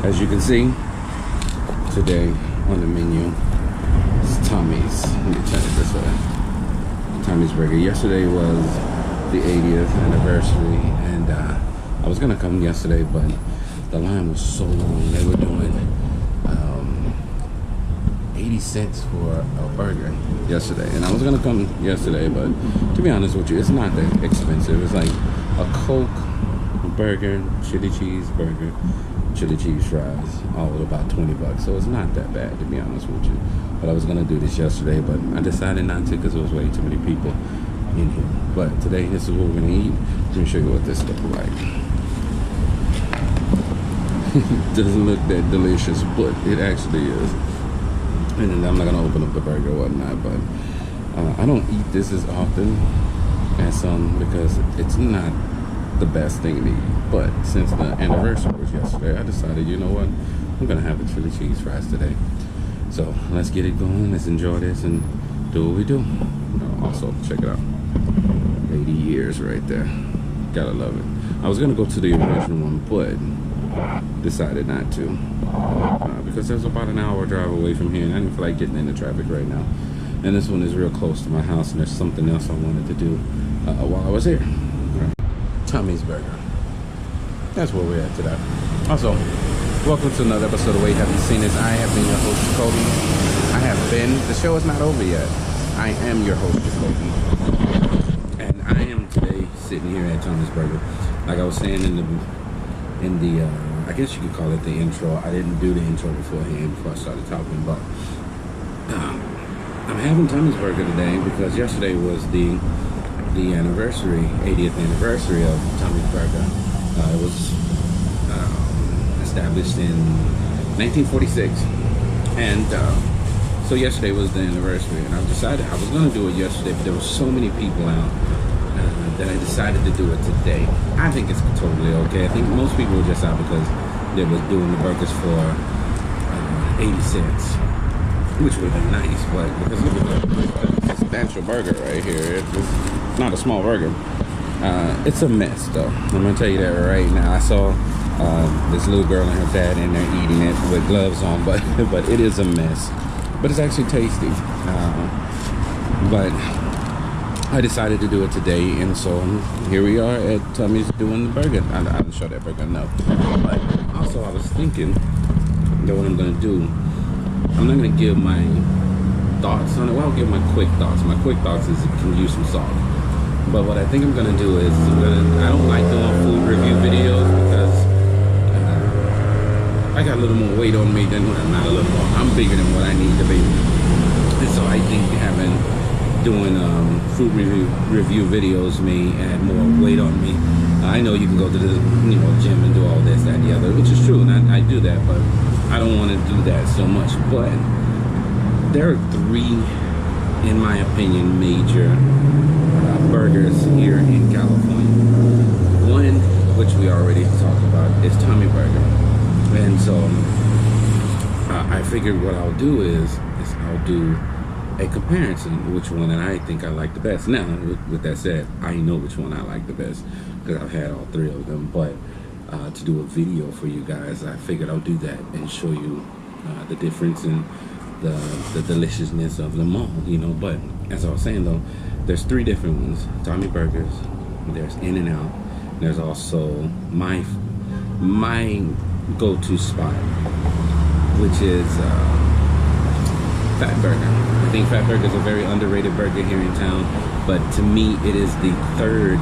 As you can see, today on the menu is Tommy's. Let me turn it this way. Tommy's Burger. Yesterday was the 80th anniversary, and I was gonna come yesterday, but the line was so long. They were doing 80 cents for a burger yesterday, and I was gonna come yesterday, but to be honest with you, it's not that expensive. It's like a Coke, a burger, chili cheese burger, chili cheese fries, all at about 20 bucks. So it's not that bad, to be honest with you. But I was gonna do this yesterday, but I decided not to because there was way too many people in here. But today, this is what we're gonna eat. Let me show you what this looks like. Doesn't look that delicious, but it actually is. And then I'm not gonna open up the burger or whatnot, but I don't eat this as often as some because it's not the best thing to eat. But since the anniversary was yesterday, I decided, you know what, I'm gonna have the chili cheese fries today. So let's get it going. Let's enjoy this and do what we do. Also, check it out. 80 years right there. Gotta love it. I was gonna go to the original one, but decided not to because there's about an hour drive away from here, and I didn't feel like getting into traffic right now. And this one is real close to my house, and there's something else I wanted to do while I was here. Right. Tommy's Burger. That's where we're at today. Also, welcome to another episode of Wait Have You Seen This? I have been your host, Jacoby. I have been. The show is not over yet. I am your host, Jacoby. And I am today sitting here at Tommy's Burger. Like I was saying in the I guess you could call it the intro. I didn't do the intro beforehand before I started talking, but I'm having Tommy's Burger today because yesterday was the anniversary, 80th anniversary of Tommy's Burger. It was established in 1946, and so yesterday was the anniversary, and I decided I was going to do it yesterday, but there were so many people out that I decided to do it today. I think it's totally okay. I think most people were just out because they were doing the burgers for 80 cents, which would have been nice, but because look at the substantial burger right here. It's not a small burger. It's a mess, though. I'm gonna tell you that right now. I saw this little girl and her dad in there eating it with gloves on, but it is a mess. But it's actually tasty. But I decided to do it today, and so here we are at Tommy's doing the burger. I didn't show that burger, no. But also, I was thinking that what I'm going to do, I'm not going to give my thoughts on it. Well, I'll give my quick thoughts. My quick thoughts is it can use some salt. But what I think I'm going to do is, I don't like doing food review videos because I got a little more weight on me than, not a little more, I'm bigger than what I need to be. And so I think doing food review videos may add more weight on me. I know you can go to the gym and do all this, that, and the other, which is true, and I do that, but I don't want to do that so much. But there are three, in my opinion, major burgers here in California. One, which we already talked about, is Tommy Burger, and so I figured what I'll do is I'll do a comparison, which one I think I like the best. Now, with that said, I know which one I like the best because I've had all three of them, but to do a video for you guys, I figured I'll do that and show you the difference in the deliciousness of them all, but as I was saying though, there's three different ones. Tommy Burgers, there's In-N-Out, there's also my go-to spot, which is Fat Burger. I think Fat Burger is a very underrated burger here in town, but to me, it is the third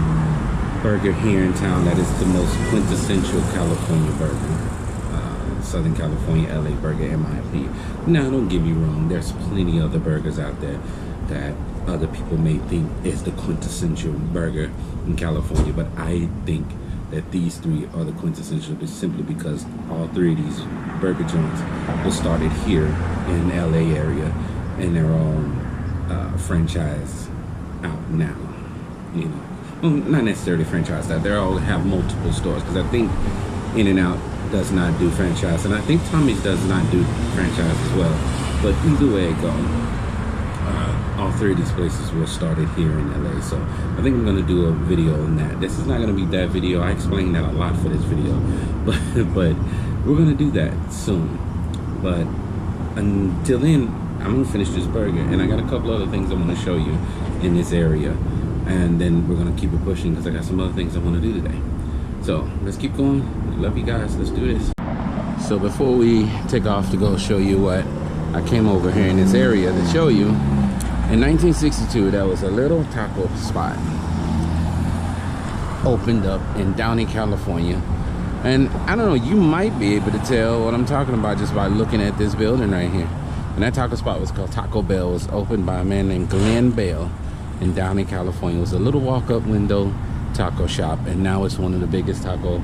burger here in town that is the most quintessential California burger. Southern California, LA burger, in my opinion. Now, don't get me wrong, there's plenty other burgers out there that other people may think is the quintessential burger in California, but I think that these three are the quintessential simply because all three of these burger joints were started here in LA area, and they're all franchised out now. Well, not necessarily franchised out. They all have multiple stores because I think In-N-Out does not do franchise, and I think Tommy's does not do franchise as well. But either way it goes, all three of these places were started here in LA, so I think I'm going to do a video on that. This is not going to be that video. I explained that a lot for this video, but we're gonna do that soon. But until then, I'm gonna finish this burger, and I got a couple other things I want to show you in this area, and then we're gonna keep it pushing because I got some other things I want to do today. So let's keep going. Love you guys. Let's do this. So before we take off to go show you what I came over here in this area to show you, in 1962 there was a little taco spot opened up in Downey, California. And I don't know, you might be able to tell what I'm talking about just by looking at this building right here. And that taco spot was called Taco Bell. It was opened by a man named Glenn Bell in Downey, California. It was a little walk-up window taco shop, and now it's one of the biggest taco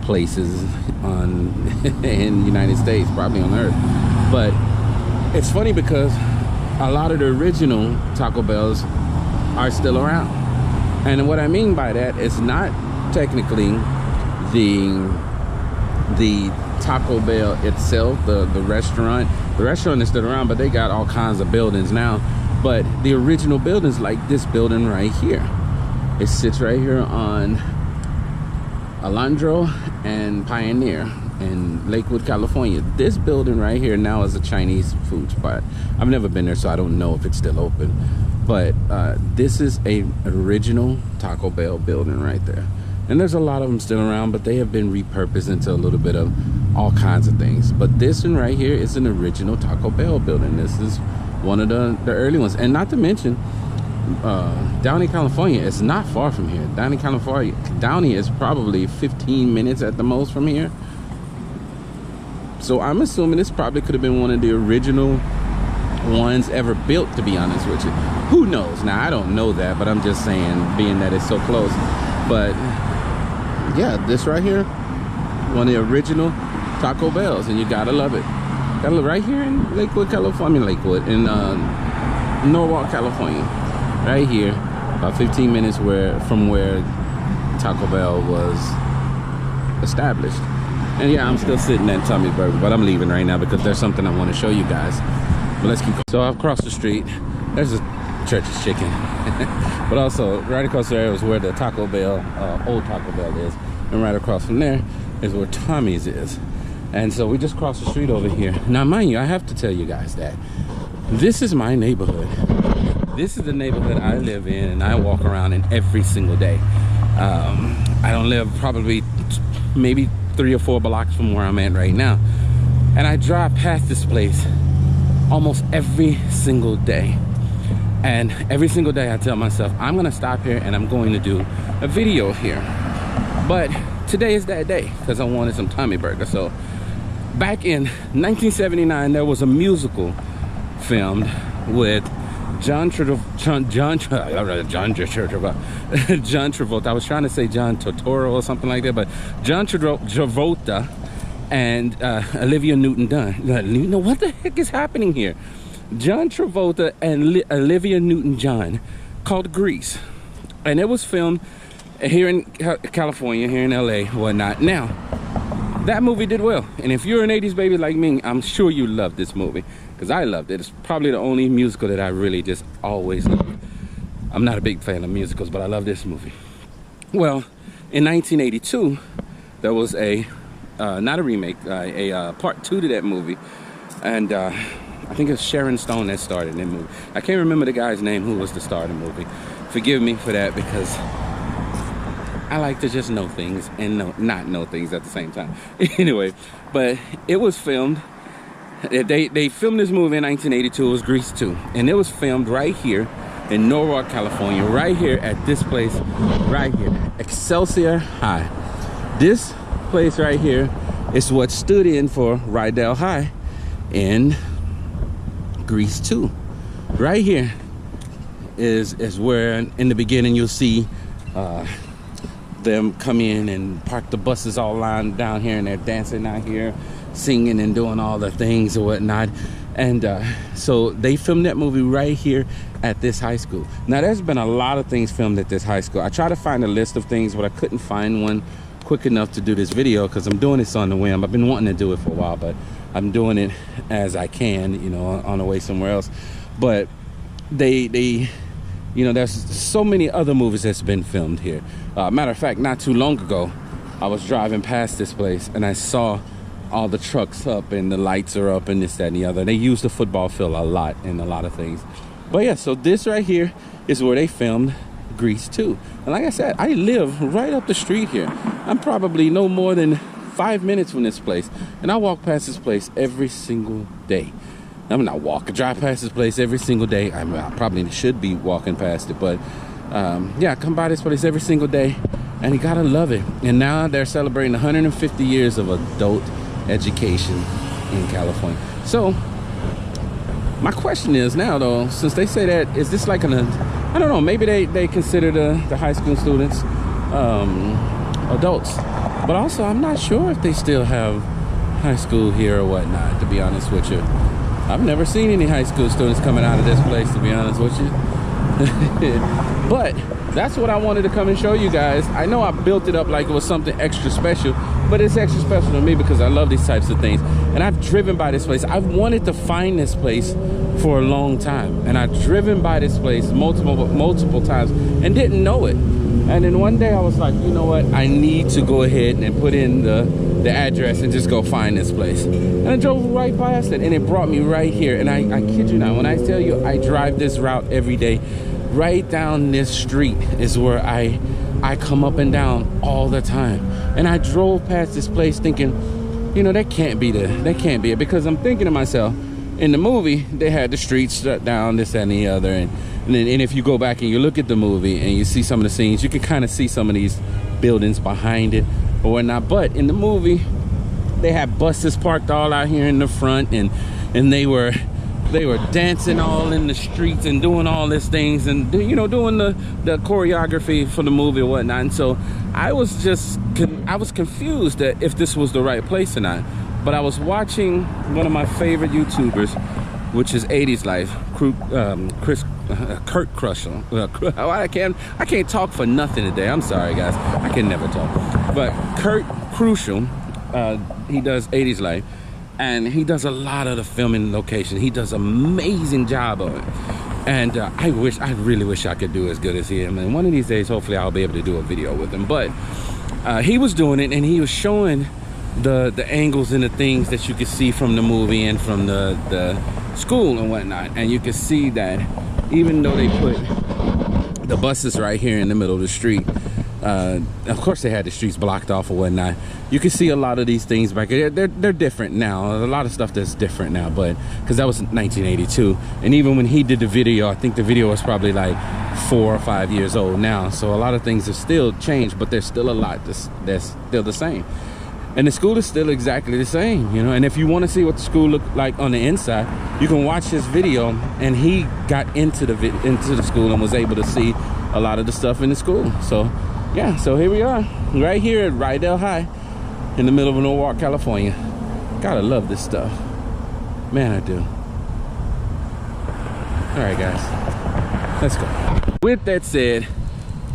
places in the United States, probably on earth. But it's funny because a lot of the original Taco Bells are still around. And what I mean by that is not technically the Taco Bell itself, the restaurant. The restaurant is still around, but they got all kinds of buildings now. But the original buildings, like this building right here, it sits right here on Alondro and Pioneer in Lakewood, California. This building right here now is a Chinese food spot. I've never been there, so I don't know if it's still open. But this is a original Taco Bell building right there. And there's a lot of them still around, but they have been repurposed into a little bit of all kinds of things. But this one right here is an original Taco Bell building. This is one of the early ones. And not to mention, Downey, California is not far from here. Downey is probably 15 minutes at the most from here. So I'm assuming this probably could have been one of the original ones ever built, to be honest with you. Who knows? Now, I don't know that, but I'm just saying, being that it's so close. But yeah, this right here, one of the original Taco Bells, and you gotta love it. Gotta live right here in Lakewood, California. In Norwalk, California. Right here, about 15 minutes from where Taco Bell was established. And yeah, I'm still sitting at Tommy's Burger, but I'm leaving right now because there's something I want to show you guys. But let's keep going. So I've crossed the street. There's a Church's Chicken. But also, right across there is where the Taco Bell, old Taco Bell is. And right across from there is where Tommy's is. And so we just crossed the street over here. Now, mind you, I have to tell you guys that this is my neighborhood. This is the neighborhood I live in and I walk around in every single day. I don't live probably maybe 3 or 4 blocks from where I'm at right now. And I drive past this place almost every single day. And every single day I tell myself, I'm gonna stop here and I'm going to do a video here. But today is that day because I wanted some Tommy Burger. So back in 1979, there was a musical filmed with John Travolta. I was trying to say John Turturro or something like that, but John Travolta and Olivia Newton-John. You know, what the heck is happening here? John Travolta and Olivia Newton-John, called Grease. And it was filmed here in California, here in LA, whatnot. Now, that movie did well. And if you're an 80s baby like me, I'm sure you loved this movie. Because I loved it. It's probably the only musical that I really just always loved. I'm not a big fan of musicals, but I love this movie. Well, in 1982, there was not a remake, a part 2 to that movie. And I think it was Sharon Stone that starred in that movie. I can't remember the guy's name who was the star of the movie. Forgive me for that because I like to just know things and not know things at the same time. Anyway, but it was filmed. They filmed this movie in 1982. It was Grease 2. And it was filmed right here in Norwalk, California. Right here at this place. Right here. Excelsior High. This place right here is what stood in for Rydell High in Grease 2. Right here is where in the beginning you'll see them come in and park the buses all lined down here, and they're dancing out here, singing and doing all the things or whatnot. And so they filmed that movie right here at this high school. Now, there's been a lot of things filmed at this high school. I tried to find a list of things, but I couldn't find one quick enough to do this video because I'm doing this on the whim. I've been wanting to do it for a while, but I'm doing it as I can, you know, on the way somewhere else. But they you know, there's so many other movies that's been filmed here. Matter of fact, not too long ago, I was driving past this place and I saw all the trucks up and the lights are up and this, that, and the other. They use the football field a lot in a lot of things. But yeah, so this right here is where they filmed Grease 2. And like I said, I live right up the street here. I'm probably no more than 5 minutes from this place. And I walk past this place every single day. I'm not walking, drive past this place every single day. I probably should be walking past it, but yeah, I come by this place every single day, and you gotta love it. And now they're celebrating 150 years of adult education in California. So my question is now, though, since they say that, is this like I don't know, maybe they consider the high school students adults, but also I'm not sure if they still have high school here or whatnot, to be honest with you. I've never seen any high school students coming out of this place, to be honest with you. But that's what I wanted to come and show you guys. I know I built it up like it was something extra special, but it's extra special to me because I love these types of things. And I've driven by this place. I've wanted to find this place for a long time, and I've driven by this place multiple times and didn't know it. And then one day I was like, you know what, I need to go ahead and put in the address and just go find this place. And I drove right past it, and it brought me right here. And I kid you not, when I tell you I drive this route every day, right down this street is where I come up and down all the time. And I drove past this place thinking, you know, that can't be it, because I'm thinking to myself, in the movie they had the streets shut down, this, that, and the other, and if you go back and you look at the movie and you see some of the scenes, you can kind of see some of these buildings behind it or whatnot. But in the movie they had buses parked all out here in the front, and they were dancing all in the streets and doing all these things, and you know, doing the choreography for the movie or whatnot. And so I was confused that if this was the right place or not. But I was watching one of my favorite YouTubers, which is 80s Life, Kurt Crushel. I can't talk for nothing today. I'm sorry, guys. I can never talk. But Kurt Crushel, he does 80s Life, and he does a lot of the filming location. He does an amazing job of it. And I really wish I could do as good as him. And one of these days, hopefully, I'll be able to do a video with him. But he was doing it, and he was showing the angles and the things that you could see from the movie and from the school and whatnot. And you can see that even though they put the buses right here in the middle of the street, of course they had the streets blocked off or whatnot, you can see a lot of these things back here. They're different now. A lot of stuff that's different now, but because that was 1982, and even when he did the video, I think the video was probably like 4 or 5 years old now. So a lot of things have still changed, but there's still a lot that's still the same. And the school is still exactly the same, you know. And if you want to see what the school looked like on the inside, you can watch this video. And he got into the school and was able to see a lot of the stuff in the school. So yeah, so here we are, right here at Rydell High in the middle of Norwalk, California. Gotta love this stuff, man, I do. All right, guys, let's go. With that said,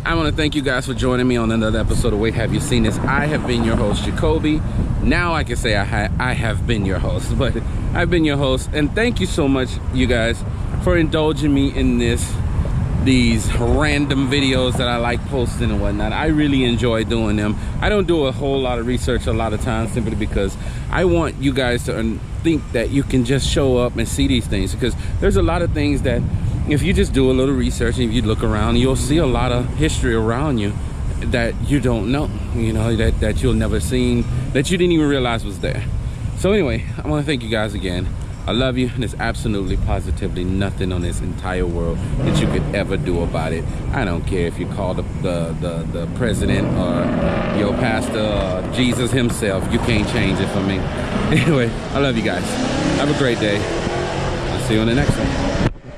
I want to thank you guys for joining me on another episode of Wait, Have You Seen This? I have been your host, Jacoby. Now I can say I have been your host, but I've been your host. And thank you so much, you guys, for indulging me in these random videos that I like posting and whatnot. I really enjoy doing them. I don't do a whole lot of research a lot of times, simply because I want you guys to think that you can just show up and see these things, because there's a lot of things that if you just do a little research and if you look around, you'll see a lot of history around you that you don't know, you know, that you'll never seen, that you didn't even realize was there. So anyway, I want to thank you guys again. I love you, and there's absolutely positively nothing on this entire world that you could ever do about it. I don't care if you call the president or your pastor or Jesus himself. You can't change it for me. Anyway, I love you guys. Have a great day. I'll see you on the next one.